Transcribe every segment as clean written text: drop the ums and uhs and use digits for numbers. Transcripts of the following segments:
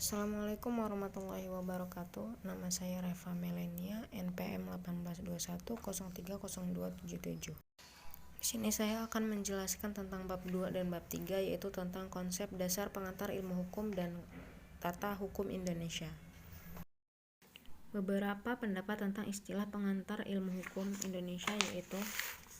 Assalamualaikum warahmatullahi wabarakatuh. Nama saya Reva Melenia, NPM 1821030277. Di sini saya akan menjelaskan tentang bab 2 dan bab 3, yaitu tentang konsep dasar pengantar ilmu hukum dan tata hukum Indonesia. Beberapa pendapat tentang istilah pengantar ilmu hukum Indonesia yaitu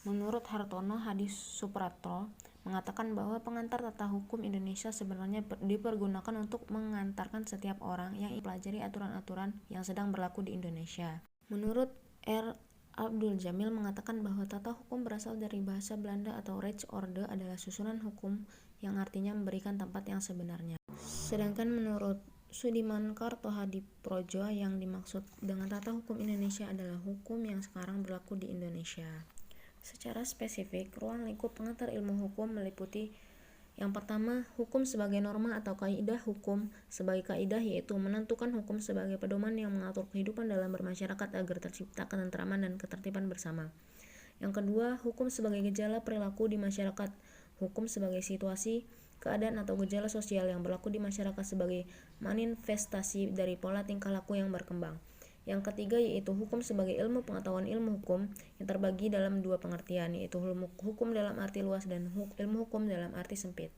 menurut Hartono Hadi Supratro mengatakan bahwa pengantar tata hukum Indonesia sebenarnya dipergunakan untuk mengantarkan setiap orang yang mempelajari aturan-aturan yang sedang berlaku di Indonesia. Menurut R. Abdul Jamil mengatakan bahwa tata hukum berasal dari bahasa Belanda atau rechtsorde adalah susunan hukum yang artinya memberikan tempat yang sebenarnya. Sedangkan menurut Sudiman Kartohadiprodjo yang dimaksud dengan tata hukum Indonesia adalah hukum yang sekarang berlaku di Indonesia. Secara spesifik, ruang lingkup pengantar ilmu hukum meliputi yang pertama, hukum sebagai norma atau kaidah hukum sebagai kaidah yaitu menentukan hukum sebagai pedoman yang mengatur kehidupan dalam bermasyarakat agar tercipta ketentraman dan ketertiban bersama. Yang kedua, hukum sebagai gejala perilaku di masyarakat, hukum sebagai situasi, keadaan atau gejala sosial yang berlaku di masyarakat sebagai manifestasi dari pola tingkah laku yang berkembang. Yang ketiga yaitu hukum sebagai ilmu pengetahuan ilmu hukum yang terbagi dalam dua pengertian, yaitu hukum dalam arti luas dan ilmu hukum dalam arti sempit.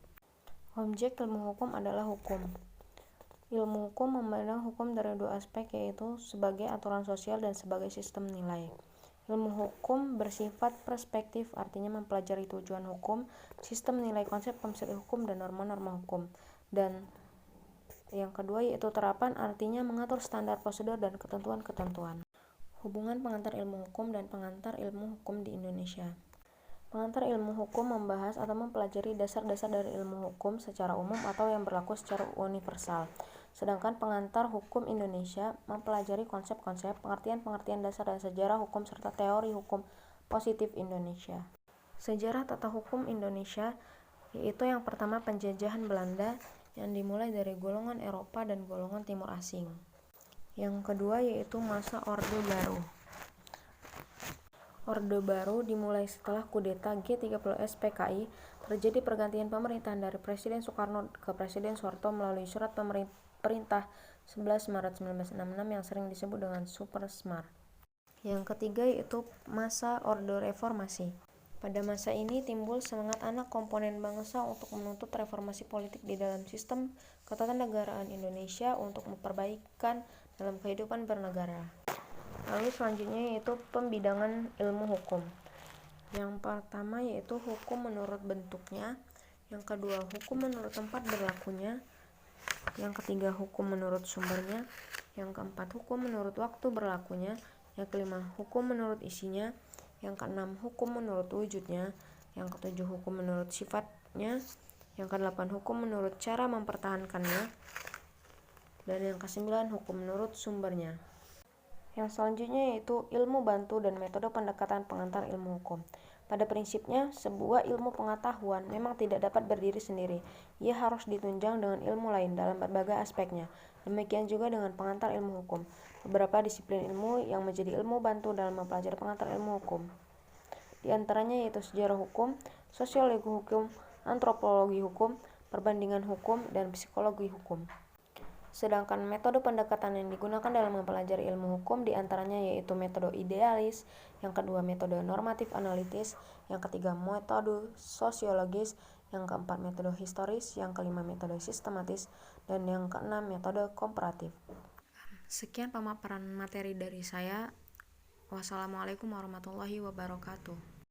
Objek ilmu hukum adalah hukum. Ilmu hukum memandang hukum dari dua aspek, yaitu sebagai aturan sosial dan sebagai sistem nilai. Ilmu hukum bersifat perspektif, artinya mempelajari tujuan hukum, sistem nilai, konsep-konsep hukum, dan norma-norma hukum. Dan yang kedua yaitu terapan, artinya mengatur standar prosedur dan ketentuan-ketentuan. Hubungan pengantar ilmu hukum dan pengantar ilmu hukum di Indonesia. Pengantar ilmu hukum membahas atau mempelajari dasar-dasar dari ilmu hukum secara umum atau yang berlaku secara universal. Sedangkan pengantar hukum Indonesia mempelajari konsep-konsep, pengertian-pengertian dasar dan sejarah hukum serta teori hukum positif Indonesia. Sejarah tata hukum Indonesia yaitu yang pertama penjajahan Belanda yang dimulai dari golongan Eropa dan golongan Timur Asing. Yang kedua yaitu masa Orde Baru. Orde Baru dimulai setelah kudeta G30S PKI, terjadi pergantian pemerintahan dari Presiden Soekarno ke Presiden Soeharto melalui surat perintah 11 Maret 1966 yang sering disebut dengan Super Smart. Yang ketiga yaitu masa Orde Reformasi. Pada masa ini timbul semangat anak komponen bangsa untuk menuntut reformasi politik di dalam sistem ketatanegaraan Indonesia untuk memperbaikan dalam kehidupan bernegara. Lalu selanjutnya yaitu pembidangan ilmu hukum. Yang pertama yaitu hukum menurut bentuknya, yang kedua hukum menurut tempat berlakunya, yang ketiga hukum menurut sumbernya, yang keempat hukum menurut waktu berlakunya, yang kelima hukum menurut isinya, yang keenam hukum menurut wujudnya, yang ketujuh hukum menurut sifatnya, yang kedelapan hukum menurut cara mempertahankannya, dan yang kesembilan hukum menurut sumbernya. Yang selanjutnya yaitu ilmu bantu dan metode pendekatan pengantar ilmu hukum. Pada prinsipnya, sebuah ilmu pengetahuan memang tidak dapat berdiri sendiri. Ia harus ditunjang dengan ilmu lain dalam berbagai aspeknya. Demikian juga dengan pengantar ilmu hukum. Beberapa disiplin ilmu yang menjadi ilmu bantu dalam mempelajari pengantar ilmu hukum. Di antaranya yaitu sejarah hukum, sosiologi hukum, antropologi hukum, perbandingan hukum, dan psikologi hukum. Sedangkan metode pendekatan yang digunakan dalam mempelajari ilmu hukum diantaranya yaitu metode idealis, yang kedua metode normatif analitis, yang ketiga metode sosiologis, yang keempat metode historis, yang kelima metode sistematis, dan yang keenam metode komparatif. Sekian pemaparan materi dari saya. Wassalamualaikum warahmatullahi wabarakatuh.